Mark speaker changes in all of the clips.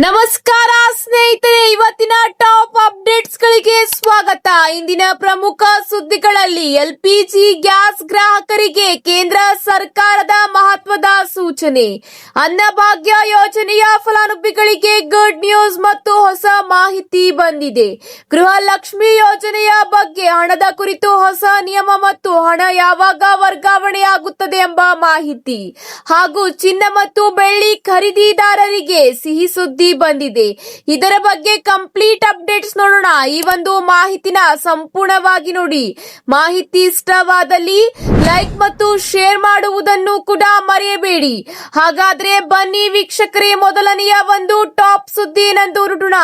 Speaker 1: ನಮಸ್ಕಾರ ಸ್ನೇಹಿತರೆ, ಇವತ್ತಿನ ಟಾಪ್ ಅಪ್ಡೇಟ್ಸ್ ಗಳಿಗೆ ಸ್ವಾಗತ. ಇಂದಿನ ಪ್ರಮುಖ ಸುದ್ದಿಗಳಲ್ಲಿ ಎಲ್ಪಿಜಿ ಗ್ಯಾಸ್ ಗ್ರಾಹಕರಿಗೆ ಕೇಂದ್ರ ಸರ್ಕಾರದ ಮಹತ್ವದ ಸೂಚನೆ, ಅನ್ನಭಾಗ್ಯ ಯೋಜನೆಯ ಫಲಾನುಭವಿಗಳಿಗೆ ಗುಡ್ ನ್ಯೂಸ್ ಮತ್ತು ಹೊಸ ಮಾಹಿತಿ ಬಂದಿದೆ. ಗೃಹಲಕ್ಷ್ಮಿ ಯೋಜನೆಯ ಬಗ್ಗೆ ಹಣದ ಕುರಿತು ಹೊಸ ನಿಯಮ ಮತ್ತು ಹಣ ಯಾವಾಗ ವರ್ಗಾವಣೆಯಾಗುತ್ತದೆ ಎಂಬ ಮಾಹಿತಿ ಹಾಗೂ ಚಿನ್ನ ಮತ್ತು ಬೆಳ್ಳಿ ಖರೀದಿದಾರರಿಗೆ ಸಿಹಿ ಸುದ್ದಿ ಬಂದಿದೆ. ಇದರ ಬಗ್ಗೆ ಕಂಪ್ಲೀಟ್ ಅಪ್ಡೇಟ್ಸ್ ನೋಡೋಣ. ಈ ಒಂದು ಮಾಹಿತಿನ ಸಂಪೂರ್ಣವಾಗಿ ನೋಡಿ. ಮಾಹಿತಿ ಇಷ್ಟವಾದಲ್ಲಿ ಲೈಕ್ ಮತ್ತು ಶೇರ್ ಮಾಡುವುದನ್ನು ಕೂಡ ಮರೆಯಬೇಡಿ. ಹಾಗಾದ್ರೆ ಬನ್ನಿ ವೀಕ್ಷಕರೇ, ಮೊದಲನೆಯ ಒಂದು ಟಾಪ್ ಸುದ್ದಿ ಏನೆಂದು ನೋಡೋಣ.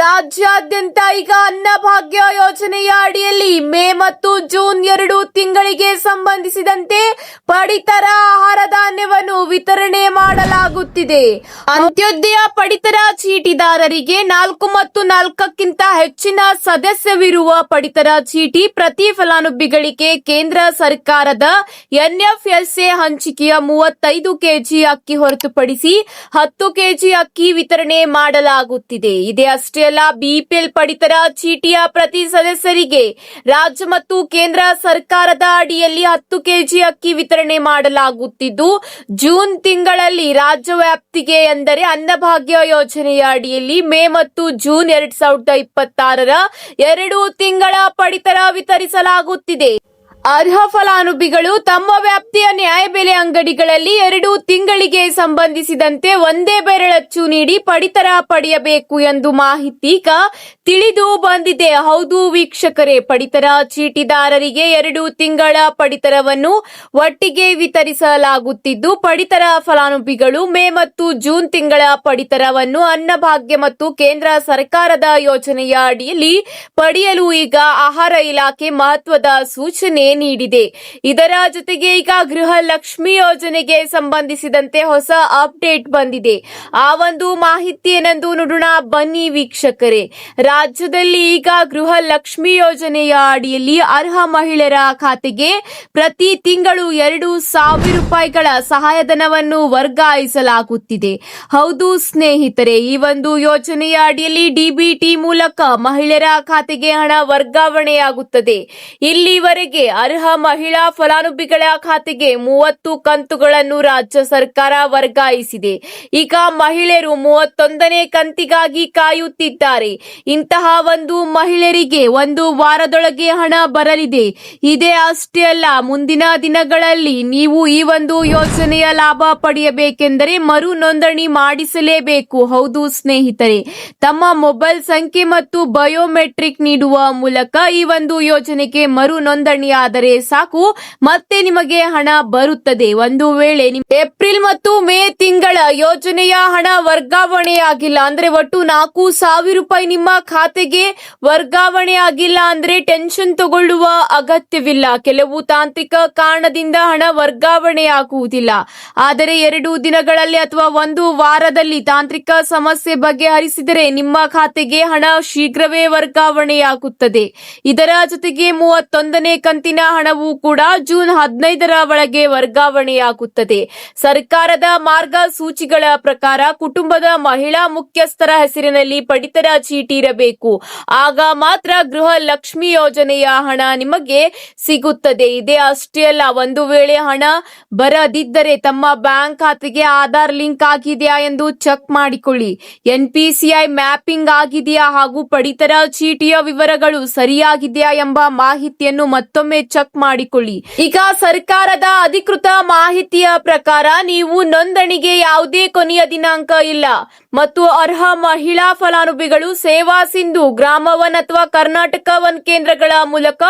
Speaker 1: ರಾಜ್ಯಾದ್ಯಂತ ಈಗ ಅನ್ನಭಾಗ್ಯ ಯೋಜನೆಯ ಅಡಿಯಲ್ಲಿ ಮೇ ಮತ್ತು ಜೂನ್ 2 ತಿಂಗಳಿಗೆ ಸಂಬಂಧಿಸಿದಂತೆ ಪಡಿತರ ಆಹಾರ ಧಾನ್ಯವನ್ನು ವಿತರಣೆ ಮಾಡಲಾಗುತ್ತಿದೆ. ಅಂತ್ಯೋದಯ ಪಡಿತರ ಚೀಟಿದಾರರಿಗೆ 4 ಮತ್ತು 4ಕ್ಕಿಂತ ಹೆಚ್ಚಿನ ಸದಸ್ಯವಿರುವ ಪಡಿತರ ಚೀಟಿ ಪ್ರತಿ ಫಲಾನುಭವಿಗಳಿಗೆ ಕೇಂದ್ರ ಸರ್ಕಾರದ ಎನ್ಎಫ್ಎಸ್ಎ ಹಂಚಿಕೆಯ 35 ಕೆಜಿ ಅಕ್ಕಿ ಹೊರತುಪಡಿಸಿ 10 ಕೆಜಿ ಅಕ್ಕಿ ವಿತರಣೆ ಮಾಡಲಾಗುತ್ತಿದೆ. ಇದೇ ಅಷ್ಟೇ ಅಲ್ಲ, ಬಿಪಿಎಲ್ ಪಡಿತರ ಚೀಟಿಯ ಪ್ರತಿ ಸದಸ್ಯರಿಗೆ ರಾಜ್ಯ ಮತ್ತು ಕೇಂದ್ರ ಸರ್ಕಾರದ ಅಡಿಯಲ್ಲಿ 10 ಕೆಜಿ ಅಕ್ಕಿ ವಿತರಣೆ ಮಾಡಲಾಗುತ್ತಿದ್ದು, ಜೂನ್ ತಿಂಗಳಲ್ಲಿ ರಾಜ್ಯ ವ್ಯಾಪ್ತಿಗೆ ಎಂದರೆ ಅನ್ನಭಾಗ್ಯ ಯೋಜನೆಯ ಅಡಿಯಲ್ಲಿ ಮೇ ಮತ್ತು ಜೂನ್ 2026ರ 2 ತಿಂಗಳ ಪಡಿತರ ವಿತರಿಸಲಾಗುತ್ತಿದೆ. ಅರ್ಹ ಫಲಾನುಭವಿಗಳು ತಮ್ಮ ವ್ಯಾಪ್ತಿಯ ನ್ಯಾಯಬೆಲೆ ಅಂಗಡಿಗಳಲ್ಲಿ 2 ತಿಂಗಳಿಗೆ ಸಂಬಂಧಿಸಿದಂತೆ ಒಂದೇ ಬೆರಳಚ್ಚು ನೀಡಿ ಪಡಿತರ ಪಡೆಯಬೇಕು ಎಂದು ಮಾಹಿತಿ ತಿಳಿದು ಬಂದಿದೆ. ಹೌದು ವೀಕ್ಷಕರೇ, ಪಡಿತರ ಚೀಟಿದಾರರಿಗೆ 2 ತಿಂಗಳ ಪಡಿತರವನ್ನು ಒಟ್ಟಿಗೆ ವಿತರಿಸಲಾಗುತ್ತಿದ್ದು, ಪಡಿತರ ಫಲಾನುಭವಿಗಳು ಮೇ ಮತ್ತು ಜೂನ್ ತಿಂಗಳ ಪಡಿತರವನ್ನು ಅನ್ನಭಾಗ್ಯ ಮತ್ತು ಕೇಂದ್ರ ಸರ್ಕಾರದ ಯೋಜನೆಯ ಅಡಿಯಲ್ಲಿ ಪಡೆಯಲು ಈಗ ಆಹಾರ ಇಲಾಖೆ ಮಹತ್ವದ ಸೂಚನೆ ನೀಡಿದೆ. ಇದರ ಜೊತೆಗೆ ಈಗ ಗೃಹಲಕ್ಷ್ಮಿ ಯೋಜನೆಗೆ ಸಂಬಂಧಿಸಿದಂತೆ ಹೊಸ ಅಪ್ಡೇಟ್ ಬಂದಿದೆ. ಆ ಒಂದು ಮಾಹಿತಿ ಏನೆಂದು ನೋಡೋಣ ಬನ್ನಿ ವೀಕ್ಷಕರೇ. ರಾಜ್ಯದಲ್ಲಿ ಈಗ ಗೃಹಲಕ್ಷ್ಮಿ ಯೋಜನೆಯ ಅಡಿಯಲ್ಲಿ ಅರ್ಹ ಮಹಿಳೆಯರ ಖಾತೆಗೆ ಪ್ರತಿ ತಿಂಗಳು 2,000 ರೂಪಾಯಿಗಳ ಸಹಾಯಧನವನ್ನು ವರ್ಗಾಯಿಸಲಾಗುತ್ತಿದೆ. ಹೌದು ಸ್ನೇಹಿತರೆ, ಈ ಒಂದು ಯೋಜನೆಯ ಅಡಿಯಲ್ಲಿ ಡಿಬಿಟಿ ಮೂಲಕ ಮಹಿಳೆಯರ ಖಾತೆಗೆ ಹಣ ವರ್ಗಾವಣೆಯಾಗುತ್ತದೆ. ಇಲ್ಲಿವರೆಗೆ ಅರ್ಹ ಮಹಿಳಾ ಫಲಾನುಭವಿಗಳ ಖಾತೆಗೆ 30 ಕಂತುಗಳನ್ನು ರಾಜ್ಯ ಸರ್ಕಾರ ವರ್ಗಾಯಿಸಿದೆ. ಈಗ ಮಹಿಳೆಯರು 31ನೇ ಕಂತಿಗಾಗಿ ಕಾಯುತ್ತಿದ್ದಾರೆ. ಇಂತಹ ಒಂದು ಮಹಿಳೆಯರಿಗೆ 1 ವಾರದೊಳಗೆ ಹಣ ಬರಲಿದೆ. ಇದೇ ಅಷ್ಟೇ ಅಲ್ಲ, ಮುಂದಿನ ದಿನಗಳಲ್ಲಿ ನೀವು ಈ ಒಂದು ಯೋಜನೆಯ ಲಾಭ ಪಡೆಯಬೇಕೆಂದರೆ ಮರು ನೋಂದಣಿ ಮಾಡಿಸಲೇಬೇಕು. ಹೌದು ಸ್ನೇಹಿತರೆ, ತಮ್ಮ ಮೊಬೈಲ್ ಸಂಖ್ಯೆ ಮತ್ತು ಬಯೋಮೆಟ್ರಿಕ್ ನೀಡುವ ಮೂಲಕ ಈ ಒಂದು ಯೋಜನೆಗೆ ಮರು ನೋಂದಣಿ ಆದರೆ ಸಾಕು, ಮತ್ತೆ ನಿಮಗೆ ಹಣ ಬರುತ್ತದೆ. ಒಂದು ವೇಳೆ ಏಪ್ರಿಲ್ ಮತ್ತು ಮೇ ತಿಂಗಳ ಯೋಜನೆಯ ಹಣ ವರ್ಗಾವಣೆಯಾಗಿಲ್ಲ ಅಂದ್ರೆ ಒಟ್ಟು 4,000 ರೂಪಾಯಿ ನಿಮ್ಮ ಖಾತೆಗೆ ವರ್ಗಾವಣೆ ಆಗಿಲ್ಲ ಅಂದ್ರೆ ಟೆನ್ಷನ್ ತಗೊಳ್ಳುವ ಅಗತ್ಯವಿಲ್ಲ. ಕೆಲವು ತಾಂತ್ರಿಕ ಕಾರಣದಿಂದ ಹಣ ವರ್ಗಾವಣೆಯಾಗುವುದಿಲ್ಲ. ಆದರೆ 2 ದಿನಗಳಲ್ಲಿ ಅಥವಾ 1 ವಾರದಲ್ಲಿ ತಾಂತ್ರಿಕ ಸಮಸ್ಯೆ ಬಗೆಹರಿಸಿದರೆ ನಿಮ್ಮ ಖಾತೆಗೆ ಹಣ ಶೀಘ್ರವೇ ವರ್ಗಾವಣೆಯಾಗುತ್ತದೆ. ಇದರ ಜೊತೆಗೆ 31ನೇ ಕಂತಿನ ಹಣವು ಕೂಡ ಜೂನ್ 15ರ ಒಳಗೆ ವರ್ಗಾವಣೆಯಾಗುತ್ತದೆ. ಸರ್ಕಾರದ ಮಾರ್ಗಸೂಚಿಗಳ ಪ್ರಕಾರ ಕುಟುಂಬದ ಮಹಿಳಾ ಮುಖ್ಯಸ್ಥರ ಹೆಸರಿನಲ್ಲಿ ಪಡಿತರ ಚೀಟಿ ಇರಬೇಕು. ಆಗ ಮಾತ್ರ ಗೃಹಲಕ್ಷ್ಮಿ ಯೋಜನೆಯ ಹಣ ನಿಮಗೆ ಸಿಗುತ್ತದೆ. ಇದೇ ಅಷ್ಟೇ ಅಲ್ಲ, ಒಂದು ವೇಳೆ ಹಣ ಬರದಿದ್ದರೆ ತಮ್ಮ ಬ್ಯಾಂಕ್ ಖಾತೆಗೆ ಆಧಾರ್ ಲಿಂಕ್ ಆಗಿದೆಯಾ ಎಂದು ಚೆಕ್ ಮಾಡಿಕೊಳ್ಳಿ. ಎನ್ಪಿಸಿಐ ಮ್ಯಾಪಿಂಗ್ ಆಗಿದೆಯಾ ಹಾಗೂ ಪಡಿತರ ಚೀಟಿಯ ವಿವರಗಳು ಸರಿಯಾಗಿದೆಯಾ ಎಂಬ ಮಾಹಿತಿಯನ್ನು ಮತ್ತೊಮ್ಮೆ ಚೆಕ್ ಮಾಡಿಕೊಳ್ಳಿ. ಈಗ ಸರ್ಕಾರದ ಅಧಿಕೃತ ಮಾಹಿತಿಯ ಪ್ರಕಾರ ನೀವು ನೋಂದಣಿಗೆ ಯಾವುದೇ ಕೊನೆಯ ದಿನಾಂಕ ಇಲ್ಲ ಮತ್ತು ಅರ್ಹ ಮಹಿಳಾ ಫಲಾನುಭವಿಗಳು ಸೇವಾ ಸಿಂಧು, ಗ್ರಾಮ ಒನ್ ಅಥವಾ ಕರ್ನಾಟಕ ಒನ್ ಕೇಂದ್ರಗಳ ಮೂಲಕ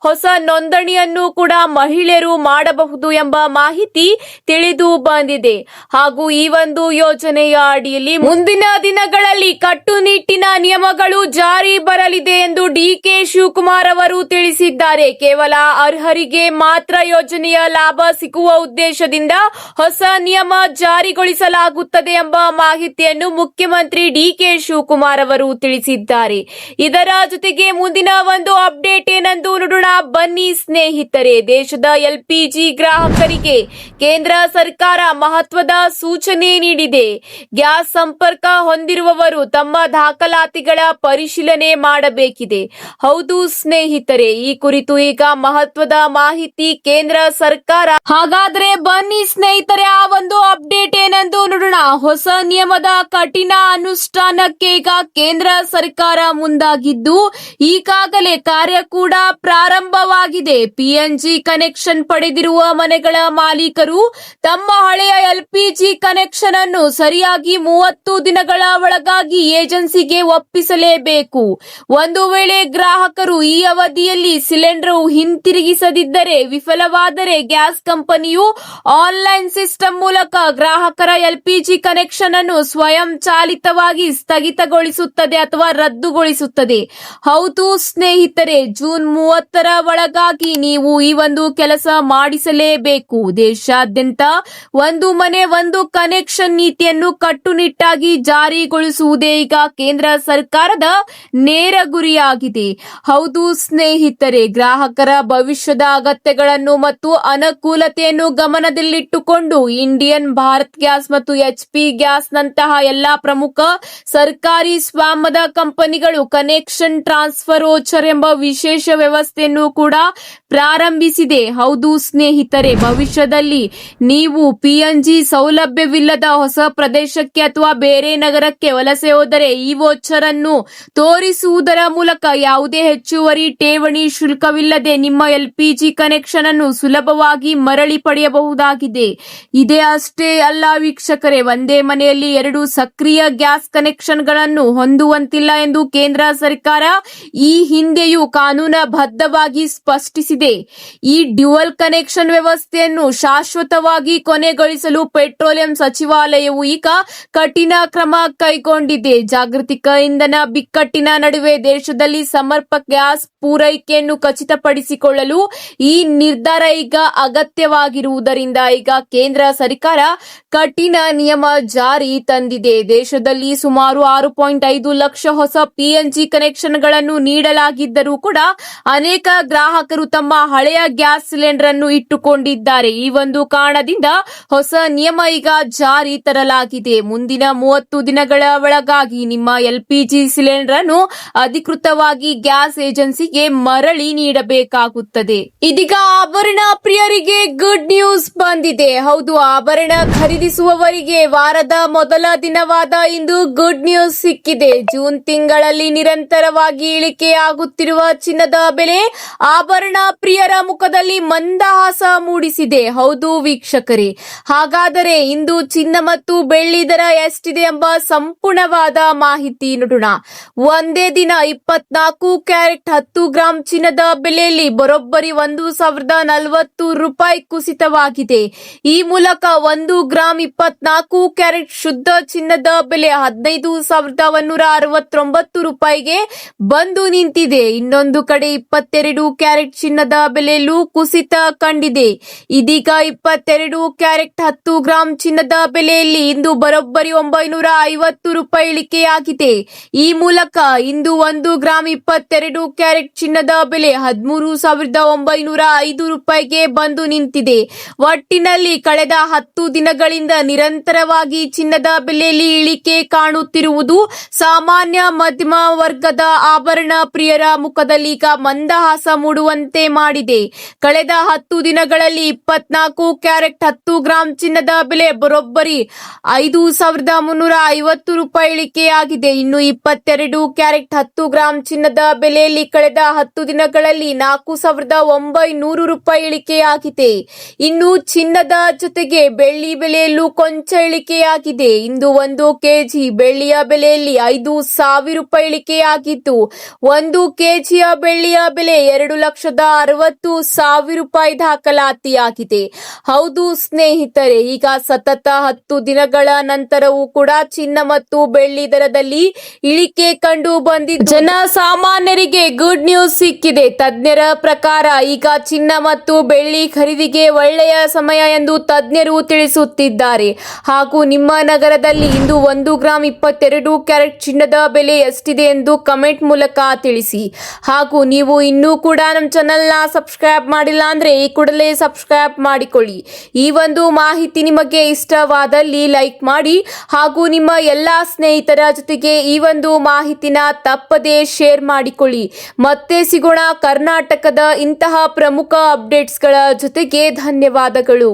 Speaker 1: ಹೊಸ ನೋಂದಣಿಯನ್ನು ಕೂಡ ಮಹಿಳೆಯರು ಮಾಡಬಹುದು ಎಂಬ ಮಾಹಿತಿ ತಿಳಿದು ಬಂದಿದೆ. ಹಾಗೂ ಈ ಒಂದು ಯೋಜನೆಯ ಅಡಿಯಲ್ಲಿ ಮುಂದಿನ ದಿನಗಳಲ್ಲಿ ಕಟ್ಟುನಿಟ್ಟಿನ ನಿಯಮಗಳು ಜಾರಿ ಬರಲಿದೆ ಎಂದು ಡಿಕೆ ಶಿವಕುಮಾರ್ ಅವರು ತಿಳಿಸಿದ್ದಾರೆ. ಕೇವಲ ಅರ್ಹರಿಗೆ ಮಾತ್ರ ಯೋಜನೆಯ ಲಾಭ ಸಿಗುವ ಉದ್ದೇಶದಿಂದ ಹೊಸ ನಿಯಮ ಜಾರಿಗೊಳಿಸಲಾಗುತ್ತದೆ ಎಂಬ ಮಾಹಿತಿಯನ್ನು ಮುಖ್ಯಮಂತ್ರಿ ಡಿಕೆ ಶಿವಕುಮಾರ್ ಅವರು ತಿಳಿಸಿದ್ದಾರೆ. ಇದರ ಜೊತೆಗೆ ಮುಂದಿನ ಒಂದು ಅಪ್ಡೇಟ್ ಏನೆಂದು ನೋಡೋಣ ಬನ್ನಿ ಸ್ನೇಹಿತರೆ. ದೇಶದ ಎಲ್ಪಿಜಿ ಗ್ರಾಹಕರಿಗೆ ಕೇಂದ್ರ ಸರ್ಕಾರ ಮಹತ್ವದ ಸೂಚನೆ ನೀಡಿದೆ. ಗ್ಯಾಸ್ ಸಂಪರ್ಕ ಹೊಂದಿರುವವರು ತಮ್ಮ ದಾಖಲಾತಿಗಳ ಪರಿಶೀಲನೆ ಮಾಡಬೇಕಿದೆ. ಹೌದು ಸ್ನೇಹಿತರೆ, ಈ ಕುರಿತು ಈಗ ಮಹತ್ವದ ಮಾಹಿತಿ ಕೇಂದ್ರ ಸರ್ಕಾರ. ಹಾಗಾದ್ರೆ ಬನ್ನಿ ಸ್ನೇಹಿತರೆ, ಆ ಒಂದು ಅಪ್ಡೇಟ್ ಏನೆಂದು ನೋಡೋಣ. ಹೊಸ ನಿಯಮದ ಕಠಿಣ ಅನುಷ್ಠಾನಕ್ಕೆ ಈಗ ಕೇಂದ್ರ ಸರ್ಕಾರ ಮುಂದಾಗಿದ್ದು ಈಗಾಗಲೇ ಕಾರ್ಯ ಕೂಡ ಪ್ರಾರಂಭವಾಗಿದೆ. ಪಿಎನ್ಜಿ ಕನೆಕ್ಷನ್ ಪಡೆದಿರುವ ಮನೆಗಳ ಮಾಲೀಕರು ತಮ್ಮ ಹಳೆಯ ಎಲ್ಪಿಜಿ ಕನೆಕ್ಷನ್ ಅನ್ನು ಸರಿಯಾಗಿ 30 ದಿನಗಳ ಒಳಗಾಗಿ ಏಜೆನ್ಸಿಗೆ ಒಪ್ಪಿಸಲೇಬೇಕು. ಒಂದು ವೇಳೆ ಗ್ರಾಹಕರು ಈ ಅವಧಿಯಲ್ಲಿ ಸಿಲಿಂಡರ್ ಹಿಂತಿರುಗಿಸದಿದ್ದರೆ ವಿಫಲವಾದರೆ ಗ್ಯಾಸ್ ಕಂಪನಿಯು ಆನ್ಲೈನ್ ಸಿಸ್ಟಮ್ ಮೂಲಕ ಗ್ರಾಹಕರ ಎಲ್ಪಿಜಿ ಕನೆಕ್ಷನ್ ಅನ್ನು ಸ್ವಯಂ ಚಾಲಿತವಾಗಿ ಸ್ಥಗಿತಗೊಳಿಸುತ್ತದೆ ಅಥವಾ ರದ್ದುಗೊಳಿಸುತ್ತದೆ. ಹೌದು ಸ್ನೇಹಿತರೆ, ಜೂನ್ 30ರ ಒಳಗಾಗಿ ನೀವು ಈ ಒಂದು ಕೆಲಸ ಮಾಡಿಸಲೇಬೇಕು. ದೇಶಾದ್ಯಂತ ಒಂದು ಮನೆ ಒಂದು ಕನೆಕ್ಷನ್ ನೀತಿಯನ್ನು ಕಟ್ಟುನಿಟ್ಟಾಗಿ ಜಾರಿಗೊಳಿಸುವುದೇ ಈಗ ಕೇಂದ್ರ ಸರ್ಕಾರದ ನೇರ ಗುರಿಯಾಗಿದೆ. ಹೌದು ಸ್ನೇಹಿತರೆ, ಗ್ರಾಹಕರ ಭವಿಷ್ಯದ ಅಗತ್ಯಗಳನ್ನು ಮತ್ತು ಅನುಕೂಲತೆಯನ್ನು ಗಮನದಲ್ಲಿಟ್ಟುಕೊಂಡು ಇಂಡಿಯನ್, ಭಾರತ್ ಗ್ಯಾಸ್ ಮತ್ತು ಎಚ್ಪಿ ಗ್ಯಾಸ್ ನಂತಹ ಎಲ್ಲಾ ಪ್ರಮುಖ ಸರ್ಕಾರಿ ಸ್ವಾಮ್ಯದ ಕಂಪನಿಗಳು ಕನೆಕ್ಷನ್ ಟ್ರಾನ್ಸ್ಫರ್ ವೋಚರ್ ಎಂಬ ವಿಶೇಷ ವ್ಯವಸ್ಥೆಯನ್ನು ಕೂಡ ಪ್ರಾರಂಭಿಸಿದೆ. ಹೌದು ಸ್ನೇಹಿತರೆ, ಭವಿಷ್ಯದಲ್ಲಿ ನೀವು ಪಿಎನ್ಜಿ ಸೌಲಭ್ಯವಿಲ್ಲದ ಹೊಸ ಪ್ರದೇಶಕ್ಕೆ ಅಥವಾ ಬೇರೆ ನಗರಕ್ಕೆ ವಲಸೆ ಹೋದರೆ ಈ ವೋಚರ್ ಅನ್ನು ತೋರಿಸುವುದರ ಮೂಲಕ ಯಾವುದೇ ಹೆಚ್ಚುವರಿ ಠೇವಣಿ ಶುಲ್ಕವಿಲ್ಲದೆ ನಿಮ್ಮ ಎಲ್ಪಿಜಿ ಕನೆಕ್ಷನ್ ಅನ್ನು ಸುಲಭವಾಗಿ ಮರಳಿ ಪಡೆಯಬಹುದಾಗಿದೆ. ಇದೇ ಅಷ್ಟೇ ಅಲ್ಲ ವೀಕ್ಷಕರೇ, ಒಂದೇ ಮನೆಯಲ್ಲಿ 2 ಸಕ್ರಿಯ ಗ್ಯಾಸ್ ಕನೆಕ್ಷನ್ ಗಳನ್ನು ಹೊಂದುವಂತಿಲ್ಲ ಎಂದು ಕೇಂದ್ರ ಸರ್ಕಾರ ಈ ಹಿಂದೆಯೂ ಕಾನೂನುಬದ್ಧವಾಗಿ ಸ್ಪಷ್ಟಿಸಿದೆ. ಈ ಡ್ಯುಯಲ್ ಕನೆಕ್ಷನ್ ವ್ಯವಸ್ಥೆಯನ್ನು ಶಾಶ್ವತವಾಗಿ ಕೊನೆಗೊಳಿಸಲು ಪೆಟ್ರೋಲಿಯಂ ಸಚಿವಾಲಯವು ಈಗ ಕಠಿಣ ಕ್ರಮ ಕೈಗೊಂಡಿದೆ. ಜಾಗತಿಕ ಇಂಧನ ಬಿಕ್ಕಟ್ಟಿನ ನಡುವೆ ದೇಶದಲ್ಲಿ ಸಮರ್ಪಕ ಗ್ಯಾಸ್ ಪೂರೈಕೆಯನ್ನು ಖಚಿತಪಡಿಸಿಕೊಳ್ಳಲು ಈ ನಿರ್ಧಾರ ಈಗ ಅಗತ್ಯವಾಗಿರುವುದರಿಂದ ಈಗ ಕೇಂದ್ರ ಸರ್ಕಾರ ಕಠಿಣ ನಿಯಮ ಜಾರಿ ತಂದಿದೆ. ದೇಶದಲ್ಲಿ ಸುಮಾರು 6.5 ಲಕ್ಷ ಹೊಸ ಪಿಎನ್ಜಿ ಕನೆಕ್ಷನ್ಗಳನ್ನು ನೀಡಲಾಗಿದ್ದರೂ ಕೂಡ ಅನೇಕ ಗ್ರಾಹಕರು ತಮ್ಮ ಹಳೆಯ ಗ್ಯಾಸ್ ಸಿಲಿಂಡರ್ ಅನ್ನು ಇಟ್ಟುಕೊಂಡಿದ್ದಾರೆ. ಈ ಒಂದು ಕಾರಣದಿಂದ ಹೊಸ ನಿಯಮ ಈಗ ಜಾರಿ ತರಲಾಗಿದೆ. ಮುಂದಿನ 30 ದಿನಗಳ ಒಳಗಾಗಿ ನಿಮ್ಮ ಎಲ್ಪಿಜಿ ಸಿಲಿಂಡರ್ ಅನ್ನು ಅಧಿಕೃತವಾಗಿ ಗ್ಯಾಸ್ ಏಜೆನ್ಸಿಗೆ ಮರಳಿ ನೀಡಬೇಕಾಗುತ್ತದೆ. ಇದೀಗ ಆಭರಣ ಪ್ರಿಯರಿಗೆ ಗುಡ್ ನ್ಯೂಸ್ ಬಂದಿದೆ. ಹೌದು, ಆಭರಣ ಖರೀದಿಸುವವರಿಗೆ ವಾರದ ಮೊದಲ ದಿನವಾದ ಇಂದು ಗುಡ್ ನ್ಯೂಸ್ ಸಿಕ್ಕಿದೆ. ಜೂನ್ ತಿಂಗಳಲ್ಲಿ ನಿರಂತರವಾಗಿ ಇಳಿಕೆಯಾಗುತ್ತಿರುವ ಚಿನ್ನದ ಬೆಲೆ ಆಭರಣ ಪ್ರಿಯರ ಮುಖದಲ್ಲಿ ಮಂದಹಾಸ ಮೂಡಿಸಿದೆ. ಹೌದು ವೀಕ್ಷಕರೇ, ಹಾಗಾದರೆ ಇಂದು ಚಿನ್ನ ಮತ್ತು ಬೆಳ್ಳಿ ದರ ಎಷ್ಟಿದೆ ಎಂಬ ಸಂಪೂರ್ಣವಾದ ಮಾಹಿತಿ ನೋಡೋಣ. ಒಂದೇ ದಿನ 24 ಕ್ಯಾರೆಟ್ 10 ಗ್ರಾಂ ಚಿನ್ನದ ಬೆಲೆಯಲ್ಲಿ ಬರೋಬ್ಬರಿ 1,040 ರೂಪಾಯಿ ಕುಸಿತವಾಗಿದೆ. ಈ ಮೂಲಕ 1 ಗ್ರಾಂ 24 ಕ್ಯಾರೆಟ್ ಶುದ್ಧ ಚಿನ್ನದ ಬೆಲೆ 15,169 ರೂಪಾಯಿಗೆ ಬಂದು ನಿಂತಿದೆ. ಇನ್ನೊಂದು ಕಡೆ 22 ಕ್ಯಾರೆಟ್ ಚಿನ್ನದ ಬೆಲೆಯಲ್ಲೂ ಕುಸಿತ ಕಂಡಿದೆ. ಇದೀಗ 22 ಕ್ಯಾರೆಟ್ 10 ಗ್ರಾಂ ಚಿನ್ನದ ಬೆಲೆಯಲ್ಲಿ ಇಂದು ಬರೋಬ್ಬರಿ 950 ರೂಪಾಯಿ ಇಳಿಕೆಯಾಗಿದೆ. ಈ ಮೂಲಕ ಇಂದು 1 ಗ್ರಾಂ 22 ಕ್ಯಾರೆಟ್ ಚಿನ್ನದ ಬೆಲೆ 13,905 ರೂಪಾಯಿಗೆ ಬಂದು ನಿಂತಿದೆ. ಒಟ್ಟಿನಲ್ಲಿ ಕಳೆದ 10 ದಿನಗಳಿಂದ ನಿರಂತರವಾಗಿ ಚಿನ್ನದ ಬೆಲೆಯಲ್ಲಿ ಇಳಿಕೆ ಕಾಣುತ್ತಿರುವುದು ಸಾಮಾನ್ಯ ಮಧ್ಯಮ ವರ್ಗದ ಆಭರಣ ಪ್ರಿಯರ ಮುಖದಲ್ಲಿ ಈಗ ಮಂದಹಾಸ ಮೂಡುವಂತೆ ಮಾಡಿದೆ. ಕಳೆದ 10 ದಿನಗಳಲ್ಲಿ 24 ಕ್ಯಾರೆಟ್ 10 ಗ್ರಾಂ ಚಿನ್ನದ ಬೆಲೆ ಬರೋಬ್ಬರಿ 5,350 ರೂಪಾಯಿ ಇಳಿಕೆಯಾಗಿದೆ. ಇನ್ನು 22 ಕ್ಯಾರೆಟ್ 10 ಗ್ರಾಂ ಚಿನ್ನದ ಬೆಲೆಯಲ್ಲಿ ಕಳೆದ 10 ದಿನಗಳಲ್ಲಿ 4,900 ರೂಪಾಯಿ ಇಳಿಕೆಯಾಗಿದೆ. ಇನ್ನು ಚಿನ್ನದ ಜೊತೆಗೆ ಬೆಳ್ಳಿ ಬೆಲೆಯಲ್ಲೂ ರೂಪಾಯಿಲೂ ಕೊಂಚ ಇಳಿಕೆಯಾಗಿದೆ. ಇಂದು 1 ಕೆಜಿ ಬೆಳ್ಳಿಯ ಬೆಲೆಯಲ್ಲಿ 5,000 ರೂಪಾಯಿ ಇಳಿಕೆಯಾಗಿದ್ದು 1 ಕೆಜಿಯ ಬೆಳ್ಳಿಯ ಬೆಲೆ 2,60,000 ರೂಪಾಯಿ ದಾಖಲಾತಿಯಾಗಿದೆ. ಹೌದು ಸ್ನೇಹಿತರೆ, ಈಗ ಸತತ 10 ದಿನಗಳ ನಂತರವೂ ಕೂಡ ಚಿನ್ನ ಮತ್ತು ಬೆಳ್ಳಿ ದರದಲ್ಲಿ ಇಳಿಕೆ ಕಂಡು ಬಂದಿದ್ದು ಜನಸಾಮಾನ್ಯರಿಗೆ ಗುಡ್ ನ್ಯೂಸ್ ಸಿಕ್ಕಿದೆ. ತಜ್ಞರ ಪ್ರಕಾರ ಈಗ ಚಿನ್ನ ಮತ್ತು ಬೆಳ್ಳಿ ಖರೀದಿಗೆ ಒಳ್ಳೆಯ ಸಮಯ ಎಂದು ತಜ್ಞರು ತಿಳಿಸುತ್ತಿದ್ದಾರೆ. ಹಾಗೂ ನಿಮ್ಮ ನಗರದಲ್ಲಿ ಇಂದು 1 ಗ್ರಾಂ 22 ಕ್ಯಾರೆಟ್ ಚಿನ್ನದ ಬೆಲೆ ಎಷ್ಟಿದೆ ಎಂದು ಕಮೆಂಟ್ ಮೂಲಕ ತಿಳಿಸಿ. ಹಾಗೂ ನೀವು ಇನ್ನೂ ಕೂಡ ನಮ್ಮ ಚಾನೆಲ್ನ ಸಬ್ಸ್ಕ್ರೈಬ್ ಮಾಡಿಲ್ಲ ಅಂದ್ರೆ ಈ ಕೂಡಲೇ ಸಬ್ಸ್ಕ್ರೈಬ್ ಮಾಡಿಕೊಳ್ಳಿ. ಈ ಒಂದು ಮಾಹಿತಿ ನಿಮಗೆ ಇಷ್ಟವಾದಲ್ಲಿ ಲೈಕ್ ಮಾಡಿ ಹಾಗೂ ನಿಮ್ಮ ಎಲ್ಲಾ ಸ್ನೇಹಿತರ ಜೊತೆಗೆ ಈ ಒಂದು ಮಾಹಿತಿನ ತಪ್ಪದೇ ಶೇರ್ ಮಾಡಿಕೊಳ್ಳಿ. ಮತ್ತೆ ಸಿಗೋಣ ಕರ್ನಾಟಕದ ಇಂತಹ ಪ್ರಮುಖ ಅಪ್ಡೇಟ್ಸ್ಗಳ ಜೊತೆಗೆ. ಧನ್ಯವಾದಗಳು.